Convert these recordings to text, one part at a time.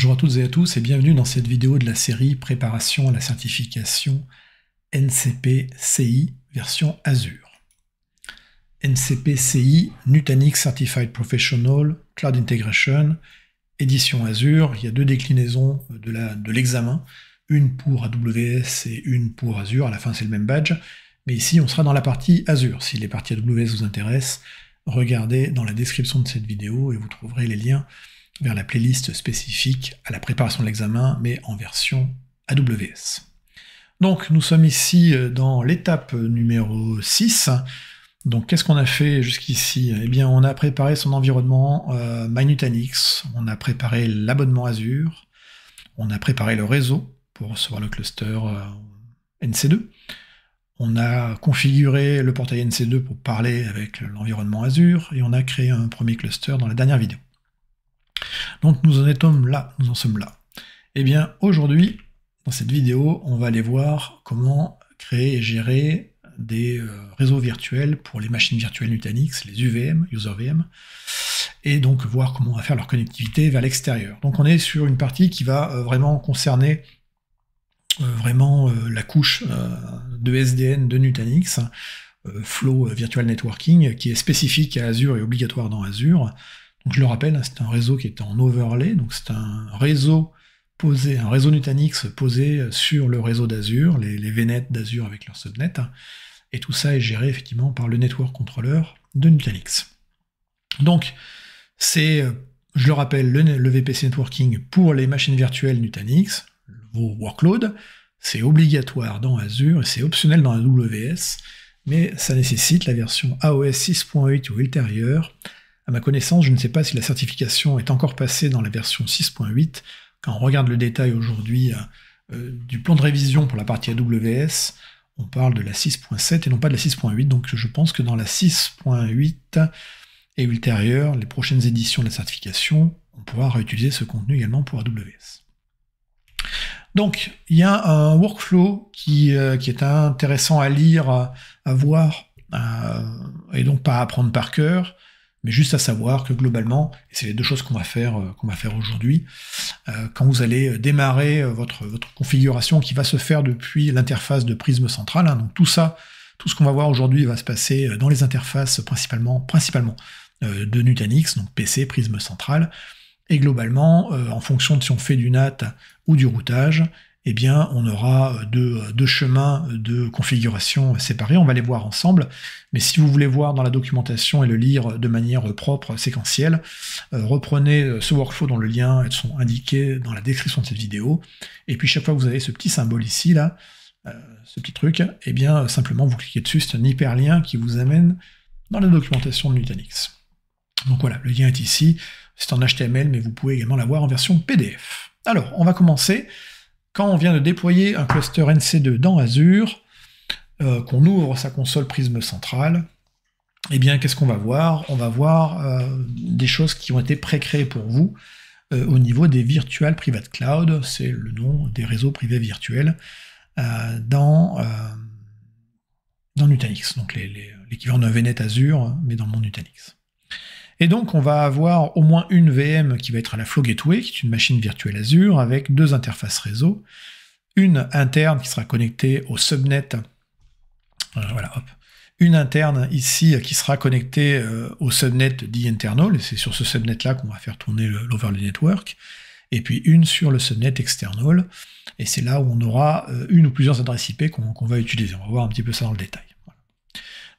Bonjour à toutes et à tous et bienvenue dans cette vidéo de la série Préparation à la certification NCP-CI version Azure. NCP-CI, Nutanix Certified Professional, Cloud Integration, édition Azure. Il y a deux déclinaisons de l'examen, une pour AWS et une pour Azure. À la fin, c'est le même badge. Mais ici, on sera dans la partie Azure. Si les parties AWS vous intéressent, regardez dans la description de cette vidéo et vous trouverez les liens vers la playlist spécifique à la préparation de l'examen, mais en version AWS. Donc, nous sommes ici dans l'étape numéro 6. Donc, qu'est-ce qu'on a fait jusqu'ici? Eh bien, on a préparé son environnement MyNutanix, on a préparé l'abonnement Azure, on a préparé le réseau pour recevoir le cluster NC2, on a configuré le portail NC2 pour parler avec l'environnement Azure, et on a créé un premier cluster dans la dernière vidéo. Donc nous en sommes là. Eh bien aujourd'hui, dans cette vidéo, on va aller voir comment créer et gérer des réseaux virtuels pour les machines virtuelles Nutanix, les UVM, UserVM, et donc voir comment on va faire leur connectivité vers l'extérieur. Donc on est sur une partie qui va vraiment concerner la couche de SDN de Nutanix, Flow Virtual Networking, qui est spécifique à Azure et obligatoire dans Azure. Donc je le rappelle, c'est un réseau qui est en overlay, donc c'est un réseau Nutanix posé sur le réseau d'Azure, les VNet d'Azure avec leur subnet, et tout ça est géré effectivement par le network controller de Nutanix. Donc c'est, je le rappelle, le VPC networking pour les machines virtuelles Nutanix, vos workloads, c'est obligatoire dans Azure et c'est optionnel dans AWS, mais ça nécessite la version AOS 6.8 ou ultérieure. À ma connaissance, je ne sais pas si la certification est encore passée dans la version 6.8. Quand on regarde le détail aujourd'hui du plan de révision pour la partie AWS, on parle de la 6.7 et non pas de la 6.8, donc je pense que dans la 6.8 et ultérieure, les prochaines éditions de la certification, on pourra réutiliser ce contenu également pour AWS. Donc, il y a un workflow qui est intéressant à lire, à voir, et donc pas à apprendre par cœur, mais juste à savoir que globalement, et c'est les deux choses qu'on va faire aujourd'hui, quand vous allez démarrer votre configuration qui va se faire depuis l'interface de Prism Central, donc tout ce qu'on va voir aujourd'hui va se passer dans les interfaces principalement de Nutanix, donc PC, Prism Central, et globalement, en fonction de si on fait du NAT ou du routage, eh bien, on aura deux chemins de configuration séparés, on va les voir ensemble, mais si vous voulez voir dans la documentation et le lire de manière propre, séquentielle, reprenez ce workflow dont le lien sont indiqués dans la description de cette vidéo, et puis chaque fois que vous avez ce petit symbole ici, là, ce petit truc, eh bien, simplement vous cliquez dessus, c'est un hyperlien qui vous amène dans la documentation de Nutanix. Donc voilà, le lien est ici, c'est en HTML, mais vous pouvez également l'avoir en version PDF. Alors, on va commencer. Quand on vient de déployer un cluster NC2 dans Azure, qu'on ouvre sa console Prism Central, eh bien, qu'est-ce qu'on va voir? On va voir des choses qui ont été pré-créées pour vous au niveau des Virtual Private Cloud, c'est le nom des réseaux privés virtuels, dans Nutanix, donc l'équivalent d'un VNet Azure, mais dans le monde Nutanix. Et donc, on va avoir au moins une VM qui va être à la Flow Gateway, qui est une machine virtuelle Azure, avec deux interfaces réseau. Une interne qui sera connectée au subnet, une interne ici qui sera connectée au subnet dit internal, et c'est sur ce subnet-là qu'on va faire tourner l'overlay network, et puis une sur le subnet external, et c'est là où on aura une ou plusieurs adresses IP qu'on va utiliser. On va voir un petit peu ça dans le détail. Voilà.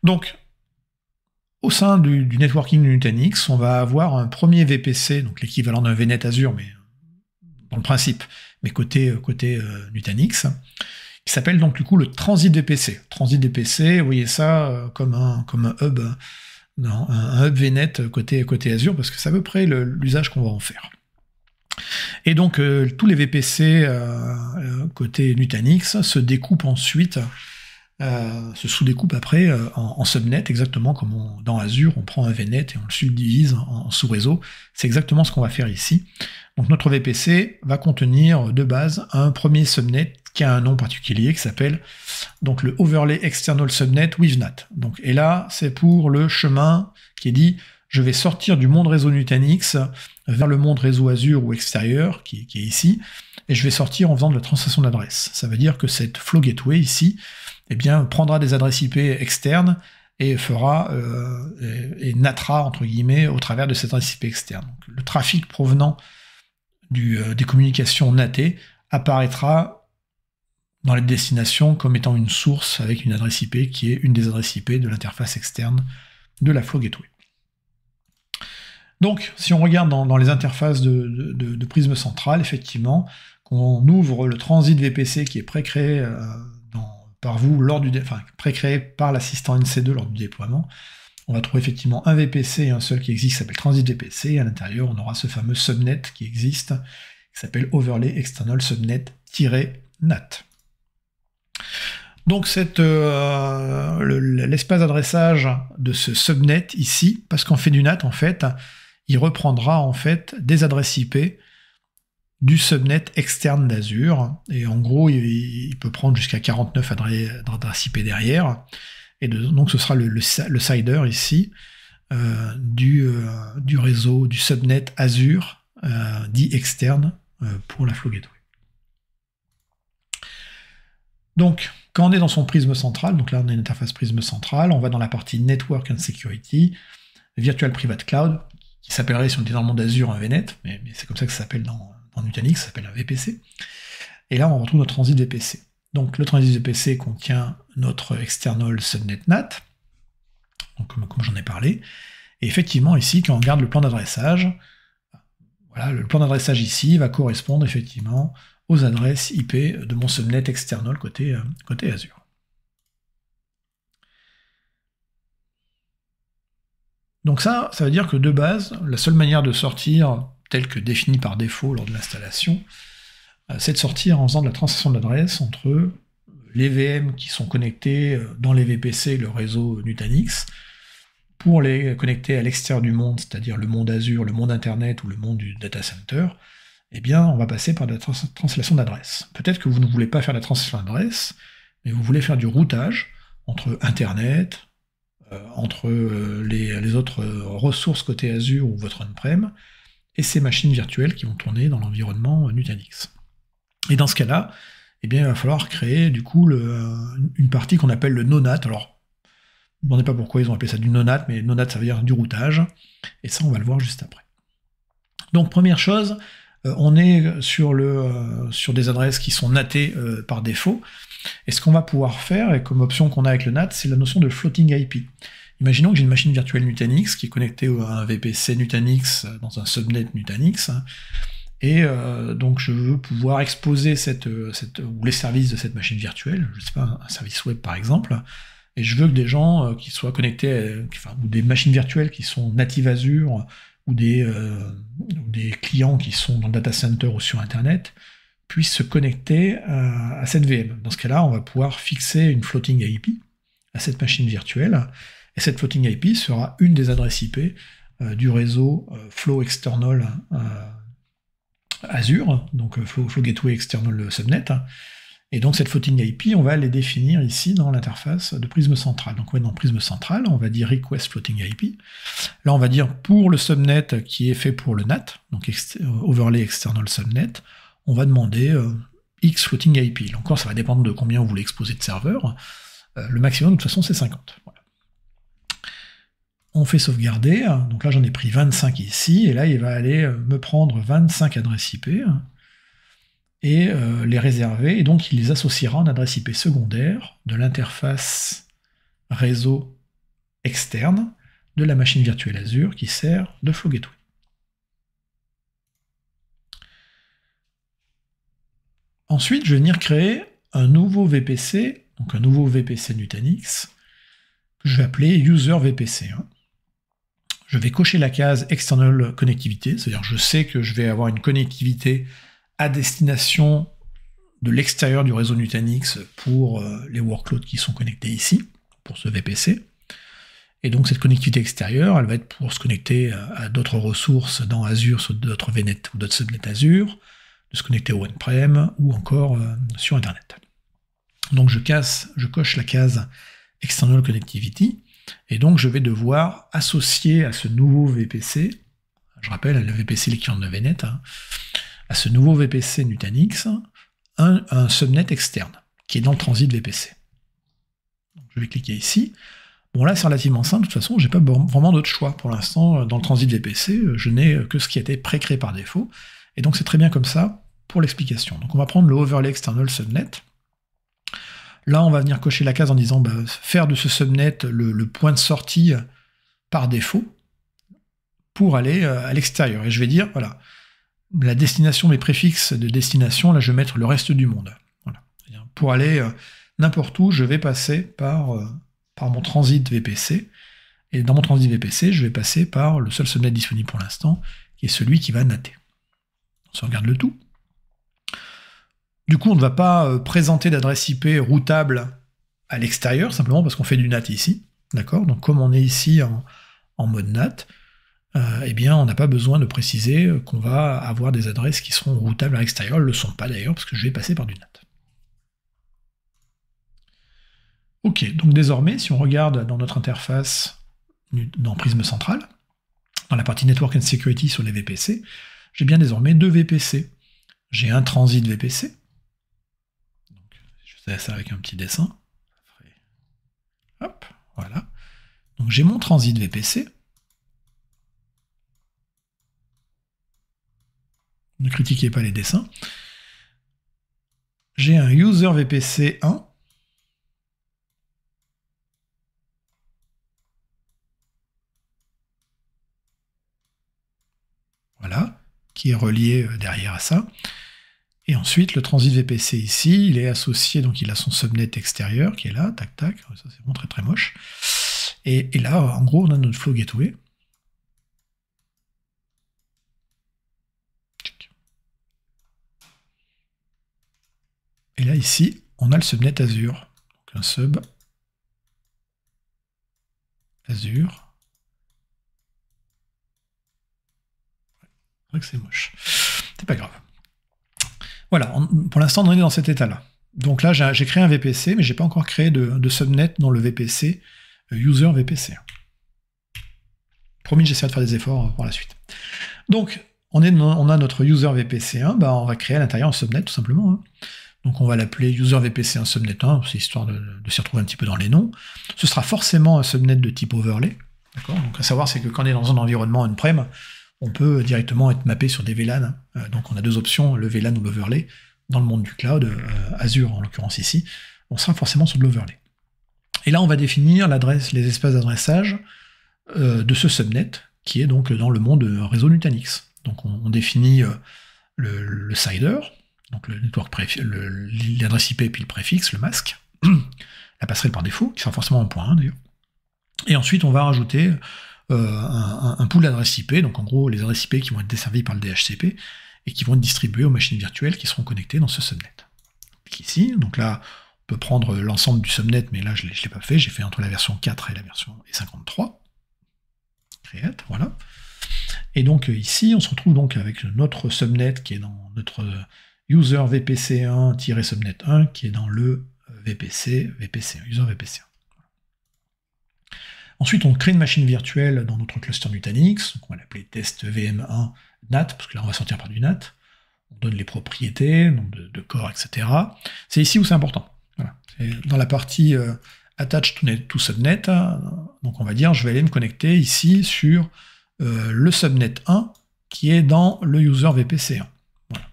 Donc, au sein du networking de Nutanix, on va avoir un premier VPC, donc l'équivalent d'un VNet Azure, mais dans le principe, mais côté Nutanix, qui s'appelle donc du coup le Transit VPC. Transit VPC, vous voyez ça comme un hub, un hub VNet côté Azure, parce que c'est à peu près l'usage qu'on va en faire. Et donc tous les VPC côté Nutanix se découpent ensuite, se sous-découpe après en subnet, exactement comme dans Azure, on prend un VNet et on le subdivise en sous-réseaux. C'est exactement ce qu'on va faire ici. Donc notre VPC va contenir de base un premier subnet qui a un nom particulier qui s'appelle donc le Overlay External Subnet with NAT. Donc, et là, c'est pour le chemin qui est dit je vais sortir du monde réseau Nutanix vers le monde réseau Azure ou extérieur, qui est ici, et je vais sortir en faisant de la translation d'adresse. Ça veut dire que cette Flow Gateway ici, eh bien, prendra des adresses IP externes et fera et nattera entre guillemets au travers de cette adresse IP externe. Donc, le trafic provenant des communications NATées apparaîtra dans les destinations comme étant une source avec une adresse IP qui est une des adresses IP de l'interface externe de la Flow Gateway. Donc, si on regarde dans les interfaces de Prisme Central, effectivement, qu'on ouvre le transit VPC qui est pré-créé par vous pré-créé par l'assistant NC2 lors du déploiement, on va trouver effectivement un VPC et un seul qui existe, qui s'appelle Transit VPC, et à l'intérieur, on aura ce fameux subnet qui existe, qui s'appelle Overlay External Subnet-NAT. Donc l'espace d'adressage de ce subnet ici, parce qu'on fait du NAT, en fait, il reprendra en fait des adresses IP du subnet externe d'Azure, et en gros, il peut prendre jusqu'à 49 adresses IP derrière, et donc ce sera le CIDR ici du réseau, du subnet Azure dit externe pour la Flow Gateway. Donc, quand on est dans son prisme central, donc là on a une interface prisme central, on va dans la partie Network and Security, Virtual Private Cloud, qui s'appellerait, si on était dans le monde Azure, un VNet, mais c'est comme ça que ça s'appelle dans Nutanix, ça s'appelle un VPC. Et là, on retrouve notre transit VPC. Donc, le transit VPC contient notre external subnet NAT, donc, comme j'en ai parlé. Et effectivement, ici, quand on regarde le plan d'adressage, voilà, le plan d'adressage ici va correspondre effectivement aux adresses IP de mon subnet external côté Azure. Donc ça veut dire que de base, la seule manière de sortir, telle que définie par défaut lors de l'installation, c'est de sortir en faisant de la translation d'adresse entre les VM qui sont connectés dans les VPC, le réseau Nutanix, pour les connecter à l'extérieur du monde, c'est-à-dire le monde Azure, le monde Internet ou le monde du data center, eh bien, on va passer par de la translation d'adresse. Peut-être que vous ne voulez pas faire de la translation d'adresse, mais vous voulez faire du routage entre Internet, entre les autres ressources côté Azure ou votre on-prem, et ces machines virtuelles qui vont tourner dans l'environnement Nutanix. Et dans ce cas-là, eh bien, il va falloir créer du coup une partie qu'on appelle le NoNAT. Alors, je ne me demandez pas pourquoi ils ont appelé ça du NoNAT, mais NoNAT ça veut dire du routage, et ça on va le voir juste après. Donc première chose, on est sur des adresses qui sont natées par défaut, et ce qu'on va pouvoir faire, et comme option qu'on a avec le NAT, c'est la notion de floating IP. Imaginons que j'ai une machine virtuelle Nutanix qui est connectée à un VPC Nutanix dans un subnet Nutanix, et donc je veux pouvoir exposer ou les services de cette machine virtuelle, je ne sais pas, un service web par exemple, et je veux que des gens qui soient connectés, ou des machines virtuelles qui sont natives Azure, ou des clients qui sont dans le data center ou sur Internet, puissent se connecter à cette VM. Dans ce cas-là, on va pouvoir fixer une floating IP à cette machine virtuelle, et cette floating IP sera une des adresses IP du réseau Flow External Azure, donc Flow Gateway External Subnet, et donc cette floating IP, on va les définir ici dans l'interface de Prisme Central. Donc on va dans Prisme Central, on va dire Request Floating IP, là on va dire pour le subnet qui est fait pour le NAT, donc Overlay External Subnet, on va demander X Floating IP. Là encore, ça va dépendre de combien vous voulez exposer de serveurs, le maximum de toute façon c'est 50. Voilà. On fait sauvegarder, donc là j'en ai pris 25 ici, et là il va aller me prendre 25 adresses IP, et les réserver, et donc il les associera en adresse IP secondaire de l'interface réseau externe de la machine virtuelle Azure qui sert de Flow Gateway. Ensuite, je vais venir créer un nouveau VPC, donc un nouveau VPC Nutanix, que je vais appeler User VPC. Je vais cocher la case External Connectivité, c'est-à-dire je sais que je vais avoir une connectivité à destination de l'extérieur du réseau Nutanix pour les workloads qui sont connectés ici, pour ce VPC. Et donc cette connectivité extérieure, elle va être pour se connecter à d'autres ressources dans Azure, sur d'autres VNet ou d'autres subnets Azure, de se connecter au on-prem ou encore sur Internet. Donc je coche la case External Connectivity, Et donc je vais devoir associer à ce nouveau VPC, je rappelle, le VPC l'équivalent de VNet, hein, à ce nouveau VPC Nutanix, un subnet externe, qui est dans le transit VPC. Donc, je vais cliquer ici. Bon là c'est relativement simple, de toute façon j'ai pas vraiment d'autre choix. Pour l'instant, dans le transit VPC, je n'ai que ce qui a été pré-créé par défaut, et donc c'est très bien comme ça pour l'explication. Donc on va prendre le overlay external subnet. Là on va venir cocher la case en disant faire de ce subnet le point de sortie par défaut pour aller à l'extérieur. Et je vais dire, voilà, la destination, mes préfixes de destination, là je vais mettre le reste du monde. Voilà. Pour aller n'importe où, je vais passer par mon transit VPC, et dans mon transit VPC, je vais passer par le seul subnet disponible pour l'instant, qui est celui qui va natter. On sauvegarde le tout. Du coup, on ne va pas présenter d'adresse IP routable à l'extérieur, simplement parce qu'on fait du NAT ici. D'accord ? Donc comme on est ici en mode NAT, eh bien on n'a pas besoin de préciser qu'on va avoir des adresses qui seront routables à l'extérieur. Elles ne le sont pas d'ailleurs, parce que je vais passer par du NAT. Ok, donc désormais, si on regarde dans notre interface, dans Prisme Central, dans la partie Network and Security sur les VPC, j'ai bien désormais deux VPC. J'ai un transit VPC, donc je fais ça avec un petit dessin, hop, voilà. Donc j'ai mon transit VPC, ne critiquez pas les dessins, j'ai un user VPC 1, voilà, qui est relié derrière à ça. Et ensuite, le transit VPC ici, il est associé, donc il a son subnet extérieur qui est là, tac tac, ça c'est vraiment très très moche. Et là, en gros, on a notre flow gateway. Et là, ici, on a le subnet Azure. Donc un sub Azure. C'est vrai que c'est moche. C'est pas grave. Voilà, pour l'instant, on est dans cet état-là. Donc là, j'ai créé un VPC, mais j'ai pas encore créé de subnet dans le VPC, user VPC. Promis, j'essaierai de faire des efforts pour la suite. Donc, on a notre user VPC 1, on va créer à l'intérieur un subnet, tout simplement. Hein. Donc on va l'appeler user VPC 1 subnet 1, c'est histoire de s'y retrouver un petit peu dans les noms. Ce sera forcément un subnet de type overlay. Donc à savoir, c'est que quand on est dans un environnement on-prem, on peut directement être mappé sur des VLAN. Donc on a deux options, le VLAN ou l'overlay. Dans le monde du cloud, Azure en l'occurrence ici, on sera forcément sur de l'overlay. Et là, on va définir l'adresse, les espaces d'adressage de ce subnet, qui est donc dans le monde réseau Nutanix. Donc on définit le CIDR, donc le network l'adresse IP et puis le préfixe, le masque, la passerelle par défaut, qui sera forcément en point 1 d'ailleurs. Et ensuite, on va rajouter un pool d'adresses IP, donc en gros les adresses IP qui vont être desservies par le DHCP et qui vont être distribuées aux machines virtuelles qui seront connectées dans ce subnet. Ici, donc là, on peut prendre l'ensemble du subnet, mais là je ne l'ai pas fait, j'ai fait entre la version 4 et la version 53. Create, voilà. Et donc ici, on se retrouve donc avec notre subnet qui est dans notre user VPC1-subnet 1, qui est dans le VPC, user VPC1. Ensuite, on crée une machine virtuelle dans notre cluster Nutanix, donc on va l'appeler test VM1 NAT, parce que là on va sortir par du NAT. On donne les propriétés, nombre de corps, etc. C'est ici où c'est important. Voilà. Dans la partie attach to subnet, donc on va dire je vais aller me connecter ici sur le subnet 1 qui est dans le user VPC1. Voilà.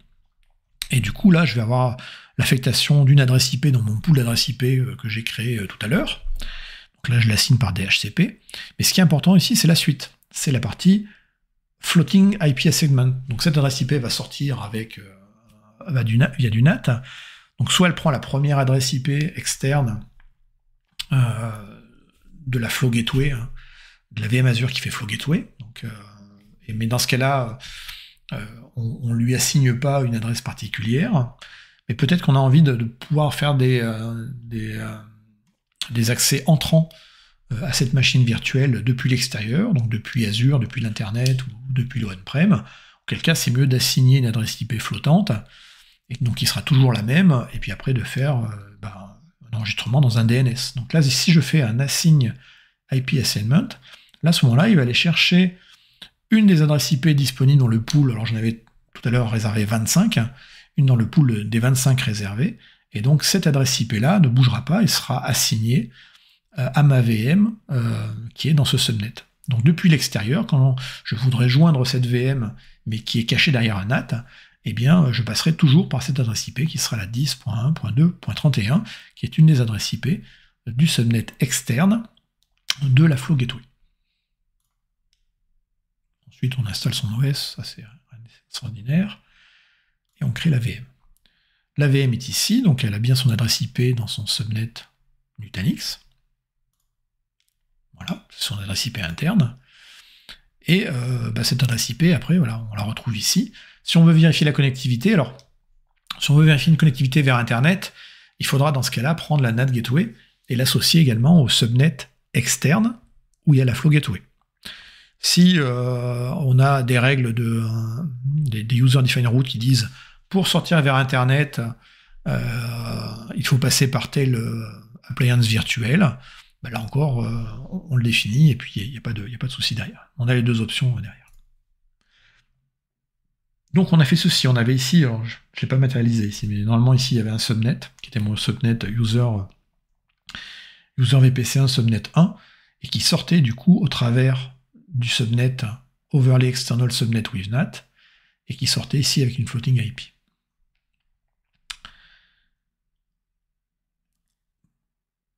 Et du coup là je vais avoir l'affectation d'une adresse IP dans mon pool d'adresses IP que j'ai créé tout à l'heure. Donc là je l'assigne par DHCP. Mais ce qui est important ici c'est la suite. C'est la partie floating IP segment. Donc cette adresse IP va sortir avec via du NAT. Donc soit elle prend la première adresse IP externe de la flow gateway, hein, de la VM Azure qui fait flow gateway. Donc, mais dans ce cas-là, on ne lui assigne pas une adresse particulière. Mais peut-être qu'on a envie de pouvoir faire des accès entrants à cette machine virtuelle depuis l'extérieur, donc depuis Azure, depuis l'Internet ou depuis le on-prem. Auquel cas, c'est mieux d'assigner une adresse IP flottante, et donc qui sera toujours la même, et puis après de faire un enregistrement dans un DNS. Donc là, si je fais un assign IP assignment. Là, à ce moment-là, il va aller chercher une des adresses IP disponibles dans le pool. Alors, j'en avais tout à l'heure réservé 25, une dans le pool des 25 réservés. Et donc, cette adresse IP-là ne bougera pas et sera assignée à ma VM qui est dans ce subnet. Donc, depuis l'extérieur, quand je voudrais joindre cette VM, mais qui est cachée derrière un NAT, eh bien, je passerai toujours par cette adresse IP qui sera la 10.1.2.31, qui est une des adresses IP du subnet externe de la Flow Gateway. Ensuite, on installe son OS, ça c'est extraordinaire, et on crée la VM. La VM est ici, donc elle a bien son adresse IP dans son subnet Nutanix. Voilà, c'est son adresse IP interne. Et cette adresse IP, après, voilà, on la retrouve ici. Si on veut vérifier la connectivité, alors, si on veut vérifier une connectivité vers Internet, il faudra dans ce cas-là prendre la NAT Gateway et l'associer également au subnet externe où il y a la Flow Gateway. Si on a des règles des user-defined routes qui disent pour sortir vers Internet, il faut passer par telle appliance virtuelle, ben là encore, on le définit et puis il n'y a pas de souci derrière. On a les deux options derrière. Donc on a fait ceci, on avait ici, alors je ne l'ai pas matérialisé ici, mais normalement ici il y avait un subnet, qui était mon subnet user VPC1 subnet 1, et qui sortait du coup au travers du subnet overlay external subnet with NAT, et qui sortait ici avec une floating IP.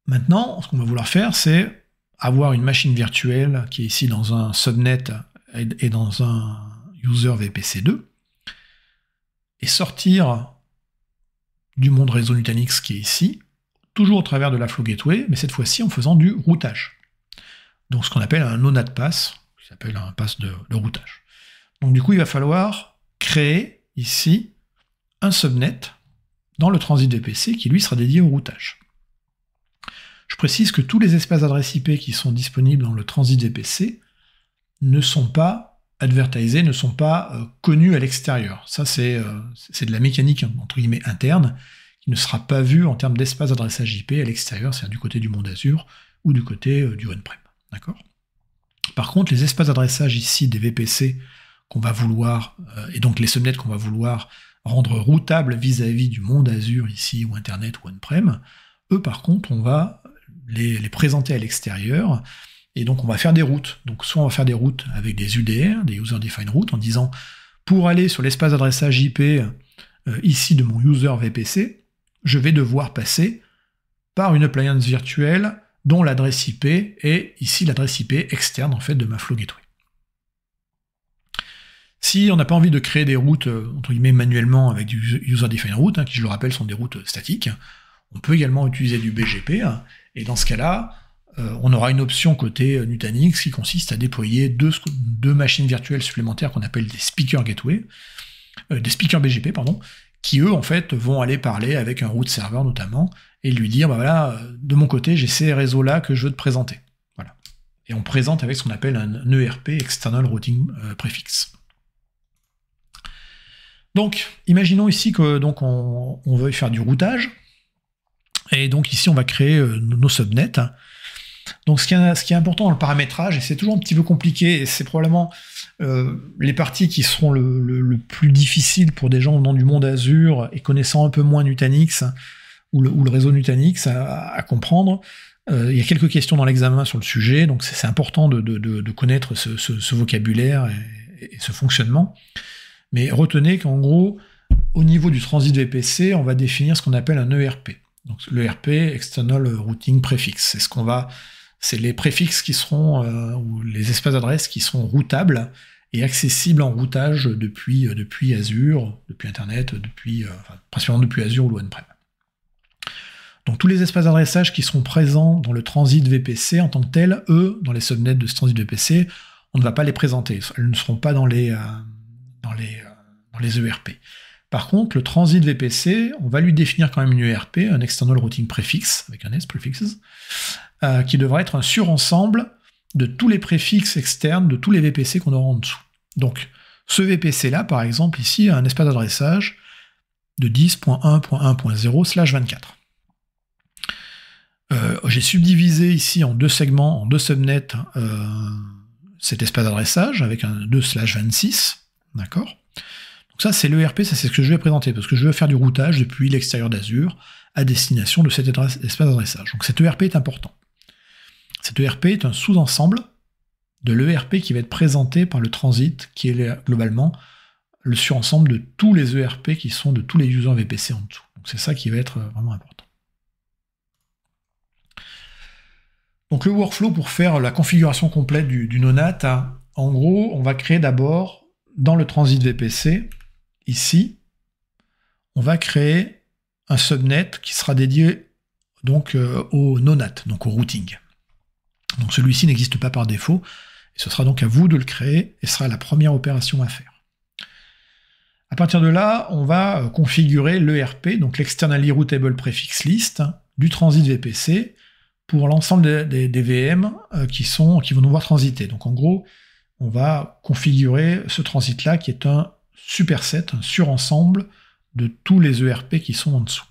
Maintenant, ce qu'on va vouloir faire, c'est avoir une machine virtuelle qui est ici dans un subnet et dans un user VPC2, et sortir du monde réseau Nutanix qui est ici, toujours au travers de la Flow Gateway, mais cette fois-ci en faisant du routage. Donc ce qu'on appelle un no-NAT pass, qui s'appelle un pass de routage. Donc du coup, il va falloir créer ici un subnet dans le transit VPC qui lui sera dédié au routage. Je précise que tous les espaces d'adresse IP qui sont disponibles dans le transit VPC ne sont pas advertisés, ne sont pas connus à l'extérieur. Ça, c'est de la mécanique, entre guillemets, interne, qui ne sera pas vue en termes d'espace d'adressage IP à l'extérieur, c'est-à-dire du côté du monde Azure ou du côté du on-prem. D'accord ? Par contre, les espaces d'adressage ici des VPC qu'on va vouloir, et donc les subnets qu'on va vouloir rendre routables vis-à-vis du monde Azure ici, ou Internet, ou on-prem, eux, par contre, on va les présenter à l'extérieur, et donc on va faire des routes. Donc soit on va faire des routes avec des UDR, des User Defined Routes, en disant, pour aller sur l'espace d'adressage IP ici de mon user VPC, je vais devoir passer par une appliance virtuelle dont l'adresse IP est ici l'adresse IP externe en fait de ma Flow Gateway. Si on n'a pas envie de créer des routes entre guillemets manuellement avec du User Defined Route, qui je le rappelle sont des routes statiques, on peut également utiliser du BGP, et dans ce cas-là, on aura une option côté Nutanix qui consiste à déployer deux machines virtuelles supplémentaires qu'on appelle des speaker gateway, des speakers BGP, pardon, qui eux en fait vont aller parler avec un route serveur notamment, et lui dire bah voilà, de mon côté j'ai ces réseaux-là que je veux te présenter. Voilà. Et on présente avec ce qu'on appelle un ERP, External Routing Prefix. Donc, imaginons ici que donc on veuille faire du routage, et donc ici on va créer nos subnets. Donc ce qui est important dans le paramétrage, et c'est toujours un petit peu compliqué, et c'est probablement les parties qui seront le plus difficiles pour des gens venant du monde Azure et connaissant un peu moins Nutanix, ou le réseau Nutanix à comprendre. Il y a quelques questions dans l'examen sur le sujet, donc c'est important de connaître ce vocabulaire et ce fonctionnement. Mais retenez qu'en gros, au niveau du transit VPC, on va définir ce qu'on appelle un ERP. Donc l'ERP, External Routing Prefix. C'est les préfixes qui seront, ou les espaces d'adresse qui seront routables et accessibles en routage depuis Azure, depuis Internet, principalement depuis Azure ou le on-prem. Donc tous les espaces d'adressage qui seront présents dans le transit VPC en tant que tel, eux, dans les subnets de ce transit VPC, on ne va pas les présenter. Elles ne seront pas dans les ERP. Par contre, le transit VPC, on va lui définir quand même une ERP, un External Routing Prefix, avec un S, prefixes, qui devra être un surensemble de tous les préfixes externes de tous les VPC qu'on aura en dessous. Donc, ce VPC-là, par exemple, ici, a un espace d'adressage de 10.1.1.0/24. j'ai subdivisé ici en deux segments, en deux subnets, cet espace d'adressage avec un 2/26, d'accord? Donc ça, c'est l'ERP, ça c'est ce que je vais présenter, parce que je veux faire du routage depuis l'extérieur d'Azure à destination de cet espace d'adressage. Donc cet ERP est important. Cet ERP est un sous-ensemble de l'ERP qui va être présenté par le transit, qui est globalement le surensemble de tous les ERP qui sont de tous les users VPC en dessous. Donc c'est ça qui va être vraiment important. Donc le workflow pour faire la configuration complète du Nonat, hein, en gros, on va créer d'abord, dans le transit VPC, ici, on va créer un subnet qui sera dédié donc au Nonat, donc au routing. Donc celui-ci n'existe pas par défaut, et ce sera donc à vous de le créer, et ce sera la première opération à faire. À partir de là, on va configurer l'ERP, donc l'Externally Routable Prefix List, du transit VPC, pour l'ensemble des VM qui vont devoir transiter. Donc en gros, on va configurer ce transit-là qui est un superset, un surensemble de tous les ERP qui sont en dessous.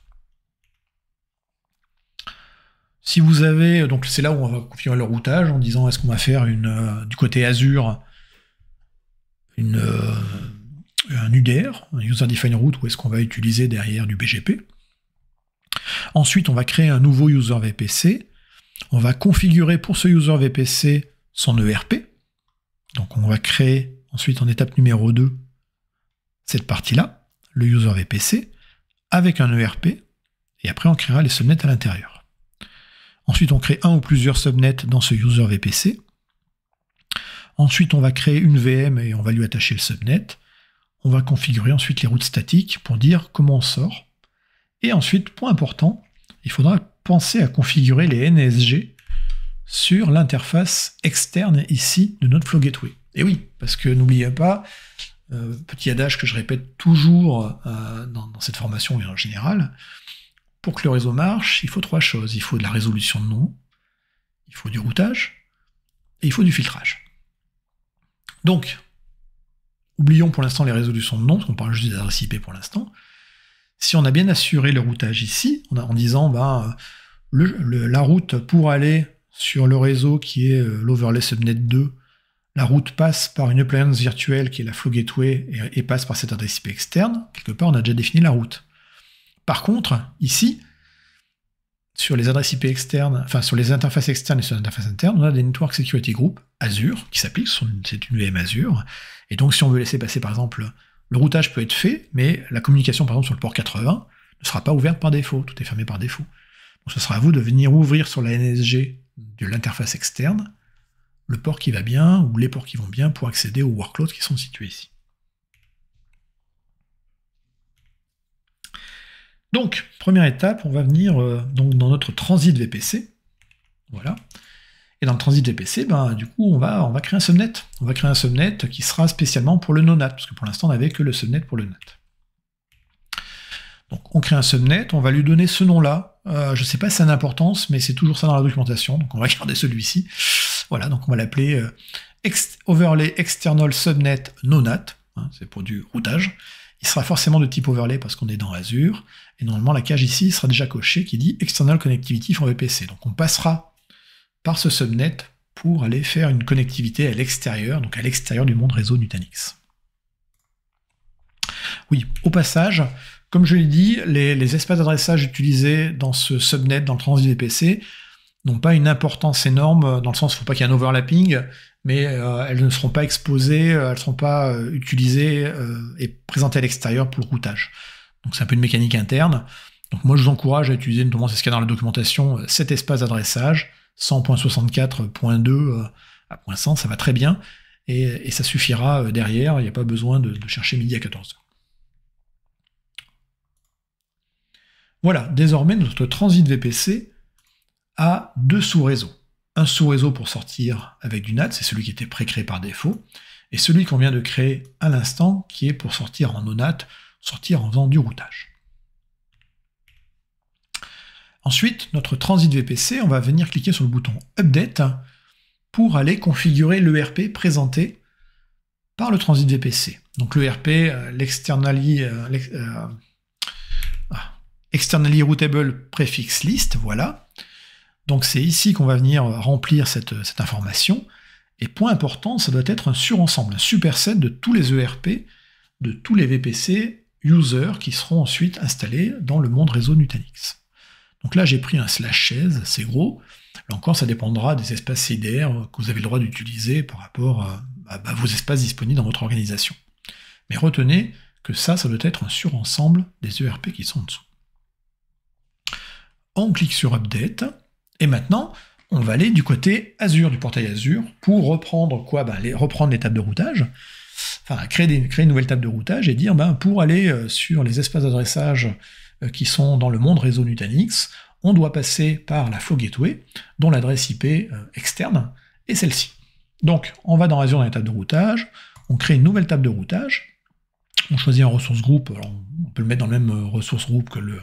Si vous avez, donc c'est là où on va configurer le routage en disant est-ce qu'on va faire du côté Azure un UDR, un User Defined Route, ou est-ce qu'on va utiliser derrière du BGP. Ensuite, on va créer un nouveau User VPC. On va configurer pour ce User VPC son ERP. Donc on va créer ensuite en étape numéro 2 cette partie-là, le User VPC, avec un ERP, et après on créera les subnets à l'intérieur. Ensuite, on crée un ou plusieurs subnets dans ce User VPC. Ensuite, on va créer une VM et on va lui attacher le subnet. On va configurer ensuite les routes statiques pour dire comment on sort. Et ensuite, point important, il faudra penser à configurer les NSG sur l'interface externe ici de notre Flow Gateway. Et oui, parce que n'oubliez pas, petit adage que je répète toujours dans cette formation et en général, pour que le réseau marche, il faut trois choses. Il faut de la résolution de nom, il faut du routage, et il faut du filtrage. Donc, oublions pour l'instant les résolutions de nom, parce qu'on parle juste des adresses IP pour l'instant. Si on a bien assuré le routage ici, en disant la route pour aller sur le réseau qui est l'overlay subnet 2, la route passe par une appliance virtuelle qui est la Flow Gateway et passe par cette adresse IP externe, quelque part on a déjà défini la route. Par contre, ici, sur les adresses IP externes, enfin sur les interfaces externes et sur les interfaces internes, on a des Network Security Group Azure qui s'appliquent, c'est une VM Azure, et donc si on veut laisser passer par exemple, le routage peut être fait, mais la communication par exemple sur le port 80 ne sera pas ouverte par défaut, tout est fermé par défaut. Donc ce sera à vous de venir ouvrir sur la NSG de l'interface externe le port qui va bien, ou les ports qui vont bien pour accéder aux workloads qui sont situés ici. Donc, première étape, on va venir donc dans notre transit VPC. Voilà. Et dans le transit VPC, du coup, on va créer un subnet. On va créer un subnet qui sera spécialement pour le Nonat, parce que pour l'instant, on n'avait que le subnet pour le NAT. Donc, on crée un subnet, on va lui donner ce nom-là. Je ne sais pas si c'est une importance, mais c'est toujours ça dans la documentation, donc on va garder celui-ci. Voilà, donc on va l'appeler Overlay External Subnet Nonat, hein, c'est pour du routage. Il sera forcément de type overlay parce qu'on est dans Azure, et normalement la cage ici sera déjà cochée qui dit External Connectivity for VPC. Donc on passera par ce subnet pour aller faire une connectivité à l'extérieur, donc à l'extérieur du monde réseau Nutanix. Oui, au passage, comme je l'ai dit, les espaces d'adressage utilisés dans ce subnet, dans le transit VPC, n'ont pas une importance énorme, dans le sens où il ne faut pas qu'il y ait un overlapping, mais elles ne seront pas exposées, elles ne seront pas utilisées et présentées à l'extérieur pour le routage. Donc c'est un peu une mécanique interne. Donc moi je vous encourage à utiliser, notamment c'est ce qu'il y a dans la documentation, cet espace d'adressage, 100.64.2 à .100, ça va très bien, et ça suffira derrière, il n'y a pas besoin de chercher midi à 14h. Voilà, désormais notre transit VPC a deux sous-réseaux. Un sous-réseau pour sortir avec du NAT, c'est celui qui était pré-créé par défaut, et celui qu'on vient de créer à l'instant, qui est pour sortir en NONAT, sortir en faisant du routage. Ensuite, notre transit VPC, on va venir cliquer sur le bouton Update pour aller configurer l'ERP présenté par le transit VPC. Donc l'ERP, Externally Routable Prefix List, voilà. Donc c'est ici qu'on va venir remplir cette information. Et point important, ça doit être un surensemble, un superset de tous les ERP, de tous les VPC users qui seront ensuite installés dans le monde réseau Nutanix. Donc là, j'ai pris un /16, c'est gros. Là encore, ça dépendra des espaces CIDR que vous avez le droit d'utiliser par rapport à vos espaces disponibles dans votre organisation. Mais retenez que ça doit être un surensemble des ERP qui sont en dessous. On clique sur Update, et maintenant, on va aller du côté Azure, du portail Azure, pour reprendre quoi? Reprendre les tables de routage, enfin créer une nouvelle table de routage et dire pour aller sur les espaces d'adressage qui sont dans le monde réseau Nutanix, on doit passer par la Flow Gateway, dont l'adresse IP externe est celle-ci. Donc, on va dans Azure dans les tables de routage, on crée une nouvelle table de routage, on choisit un ressource group, alors on peut le mettre dans le même ressource group que le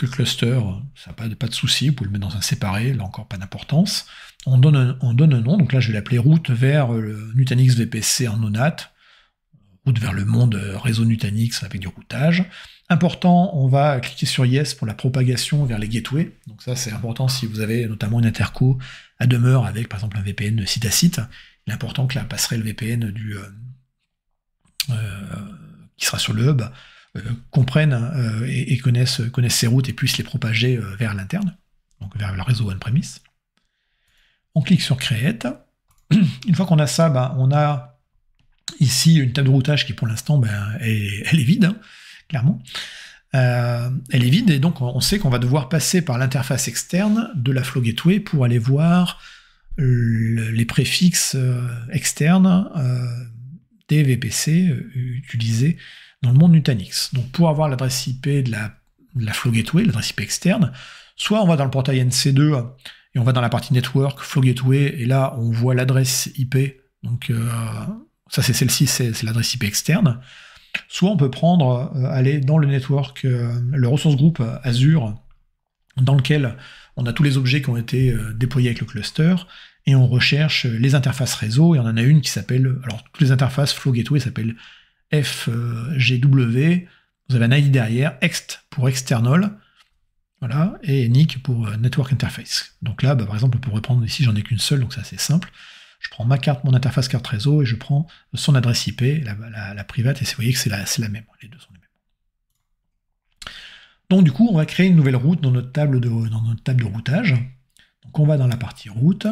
cluster, ça n'a pas de souci, vous pouvez le mettre dans un séparé, là encore pas d'importance. On donne un nom, donc là je vais l'appeler route vers le Nutanix VPC en nonat, route vers le monde réseau Nutanix avec du routage. Important, on va cliquer sur Yes pour la propagation vers les gateways, donc ça c'est important si vous avez notamment une interco à demeure avec par exemple un VPN site à site, il est important que la passerelle VPN qui sera sur le hub comprennent et connaissent ces routes et puissent les propager vers l'interne, donc vers le réseau on-premise. On clique sur Create. Une fois qu'on a ça, on a ici une table de routage qui pour l'instant elle est vide, hein, clairement. Elle est vide et donc on sait qu'on va devoir passer par l'interface externe de la Flow Gateway pour aller voir les préfixes externes des VPC utilisés dans le monde Nutanix. Donc pour avoir l'adresse IP de la Flow Gateway, l'adresse IP externe, soit on va dans le portail NC2 et on va dans la partie Network, Flow Gateway, et là on voit l'adresse IP, donc ça c'est celle-ci, c'est l'adresse IP externe, soit on peut aller dans le Network, le ressource group Azure, dans lequel on a tous les objets qui ont été déployés avec le cluster, et on recherche les interfaces réseau, et on en a une qui s'appelle, alors toutes les interfaces Flow Gateway s'appellent FGW, vous avez un ID derrière, ext pour external, voilà, et NIC pour Network Interface. Donc là, par exemple, on pourrait prendre ici, j'en ai qu'une seule, donc c'est assez simple. Je prends mon interface carte réseau, et je prends son adresse IP, la private, et vous voyez que c'est la même, les deux sont les mêmes. Donc du coup, on va créer une nouvelle route dans notre table de routage. Donc on va dans la partie route,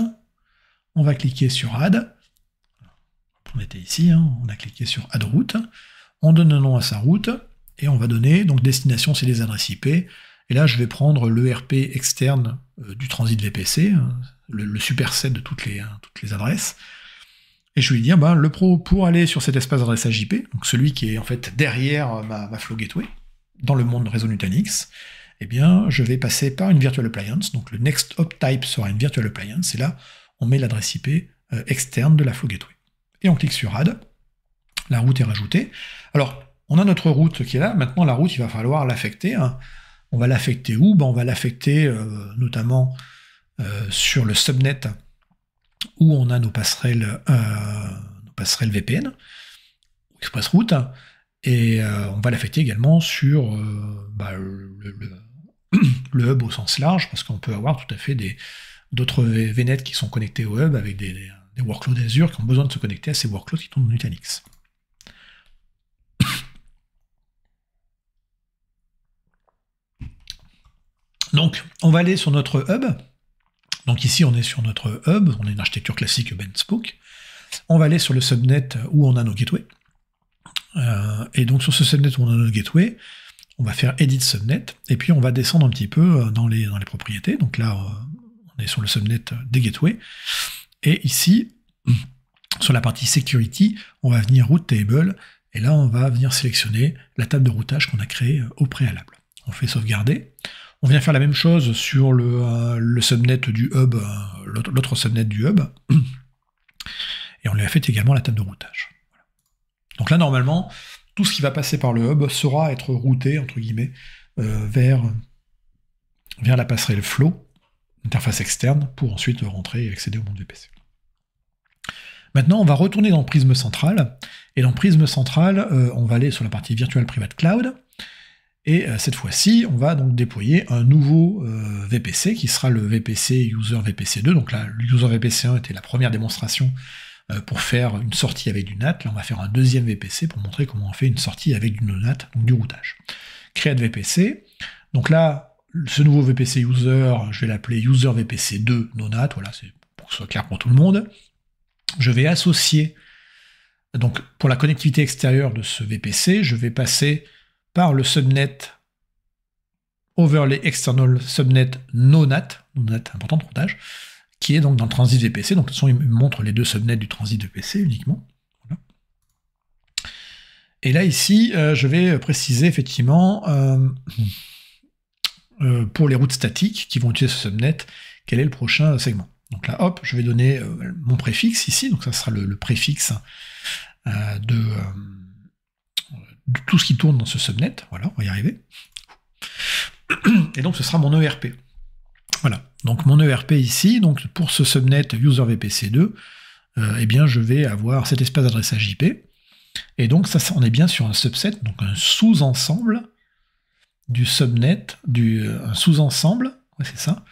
on va cliquer sur Add. On était ici, hein, on a cliqué sur Add route, on donne un nom à sa route, et on va donner, donc destination c'est les adresses IP, et là je vais prendre l'ERP externe du transit VPC, le superset de toutes les adresses, et je vais lui dire, pour aller sur cet espace d'adressage IP, donc celui qui est en fait derrière ma Flow Gateway, dans le monde réseau Nutanix, eh bien je vais passer par une virtual appliance, donc le next hop type sera une virtual appliance, et là on met l'adresse IP externe de la Flow Gateway. Et on clique sur Add, la route est rajoutée. Alors, on a notre route qui est là, maintenant la route, il va falloir l'affecter. Hein. On va l'affecter où? On va l'affecter notamment sur le subnet où on a nos passerelles VPN, ExpressRoute, et on va l'affecter également sur le hub au sens large, parce qu'on peut avoir tout à fait d'autres VNet qui sont connectés au hub avec des workloads Azure qui ont besoin de se connecter à ces workloads qui tournent dans Nutanix. Donc, on va aller sur notre hub. Donc ici, on est sur notre hub, on a une architecture classique hub and spoke. On va aller sur le subnet où on a nos gateways. Et donc sur ce subnet où on a nos gateways, on va faire Edit Subnet, et puis on va descendre un petit peu dans les propriétés. Donc là, on est sur le subnet des gateways. Et ici, sur la partie Security, on va venir Route Table, et là on va venir sélectionner la table de routage qu'on a créée au préalable. On fait sauvegarder. On vient faire la même chose sur le subnet du hub, l'autre subnet du hub, et on lui a fait également la table de routage. Voilà. Donc là, normalement, tout ce qui va passer par le hub saura être routé, entre guillemets, vers la passerelle Flow, interface externe, pour ensuite rentrer et accéder au monde VPC. Maintenant, on va retourner dans Prisme Central, et dans Prisme Central, on va aller sur la partie Virtual Private Cloud, Et cette fois-ci, on va donc déployer un nouveau VPC qui sera le VPC user VPC2. Donc là, le user VPC1 était la première démonstration pour faire une sortie avec du NAT. Là, on va faire un deuxième VPC pour montrer comment on fait une sortie avec du no-NAT, donc du routage. Create VPC. Donc là, ce nouveau VPC user, je vais l'appeler user VPC2 no-NAT. Voilà, c'est pour que ce soit clair pour tout le monde. Je vais associer, donc pour la connectivité extérieure de ce VPC, je vais passer par le subnet overlay external subnet no-NAT, important de routage, qui est donc dans le transit VPC. Donc de toute façon, il me montre les deux subnets du transit VPC uniquement. Voilà. Et là, ici, je vais préciser effectivement pour les routes statiques qui vont utiliser ce subnet, quel est le prochain segment. Donc là, hop, je vais donner mon préfixe ici, donc ça sera le préfixe de tout ce qui tourne dans ce subnet. Voilà, on va y arriver. Et donc ce sera mon ERP. Voilà, donc mon ERP ici, donc pour ce subnet user VPC2, eh bien je vais avoir cet espace d'adressage IP. Et donc ça, on est bien sur un subset, donc un sous-ensemble du subnet, un sous-ensemble, ouais, c'est ça,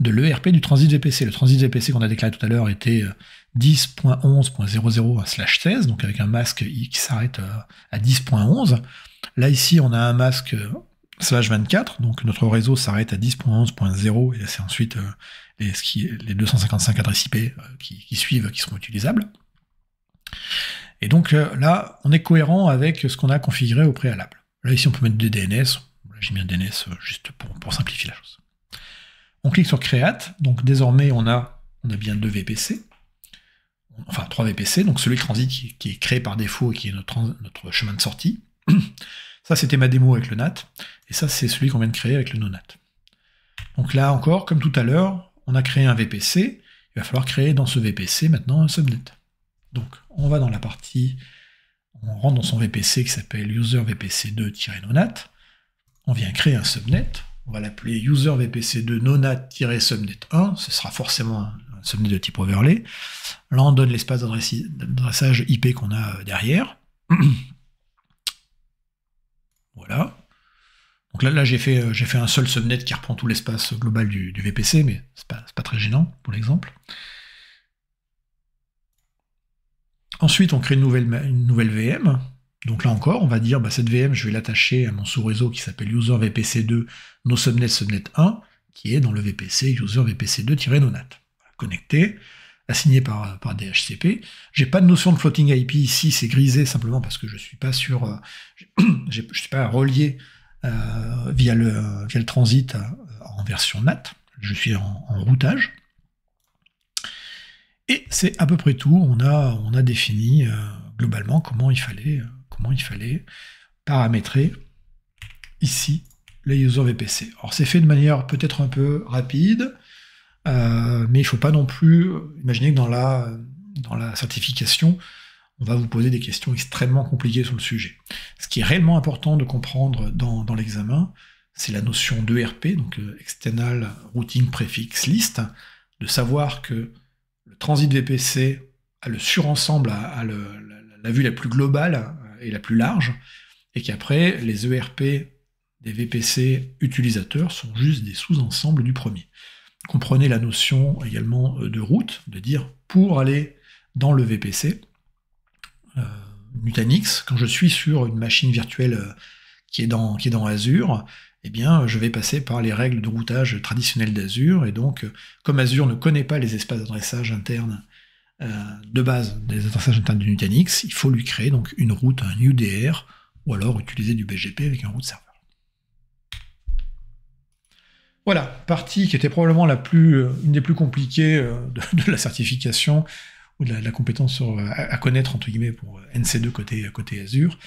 de l'ERP du transit VPC. Le transit VPC qu'on a déclaré tout à l'heure était 10.11.00/16, donc avec un masque qui s'arrête à 10.11. Là, ici, on a un masque /24, donc notre réseau s'arrête à 10.11.0, et c'est ensuite les 255 adresses IP qui suivent, qui seront utilisables. Et donc là, on est cohérent avec ce qu'on a configuré au préalable. Là, ici, on peut mettre des DNS. Là, j'ai mis un DNS juste pour simplifier la chose. On clique sur Create, donc désormais on a bien 2 VPC, enfin 3 VPC, donc celui transit qui est créé par défaut et qui est notre chemin de sortie. Ça c'était ma démo avec le NAT, et ça c'est celui qu'on vient de créer avec le no-NAT. Donc là encore, comme tout à l'heure, on a créé un VPC, il va falloir créer dans ce VPC maintenant un subnet. Donc on va dans la partie, on rentre dans son VPC qui s'appelle user VPC2-no-NAT, on vient créer un subnet. On va l'appeler user VPC2 no-NAT-subnet 1, ce sera forcément un subnet de type overlay. Là, on donne l'espace d'adressage IP qu'on a derrière. Voilà. Donc là j'ai fait un seul subnet qui reprend tout l'espace global du VPC, mais c'est pas très gênant pour l'exemple. Ensuite, on crée une nouvelle VM. Donc là encore, on va dire, cette VM, je vais l'attacher à mon sous-réseau qui s'appelle user VPC2 no subnet 1, qui est dans le VPC user VPC2-no-NAT. Connecté, assigné par DHCP. J'ai pas de notion de floating IP ici, c'est grisé simplement parce que je suis pas sur, je suis pas relié via le transit en version NAT. Je suis en routage. Et c'est à peu près tout. On a défini globalement comment il fallait paramétrer ici les user VPC. Alors c'est fait de manière peut-être un peu rapide, mais il ne faut pas non plus imaginer que dans la certification, on va vous poser des questions extrêmement compliquées sur le sujet. Ce qui est réellement important de comprendre dans l'examen, c'est la notion d'ERP, donc External Routing Prefix List, de savoir que le transit VPC a le surensemble, a la vue la plus globale et la plus large, et qu'après, les ERP des VPC utilisateurs sont juste des sous-ensembles du premier. Comprenez la notion également de route, de dire pour aller dans le VPC, Nutanix, quand je suis sur une machine virtuelle qui est dans Azure, eh bien, je vais passer par les règles de routage traditionnelles d'Azure, et donc, comme Azure ne connaît pas les espaces d'adressage internes de base des adressages internes de Nutanix, il faut lui créer donc une route, un UDR, ou alors utiliser du BGP avec un route serveur. Voilà, partie qui était probablement une des plus compliquées de la certification, ou de la compétence à connaître, entre guillemets, pour NC2 côté Azure.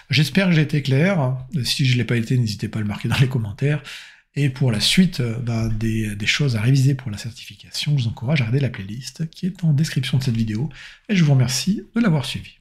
J'espère que j'ai été clair. Si je ne l'ai pas été, n'hésitez pas à le marquer dans les commentaires. Et pour la suite des choses à réviser pour la certification, je vous encourage à regarder la playlist qui est en description de cette vidéo. Et je vous remercie de l'avoir suivi.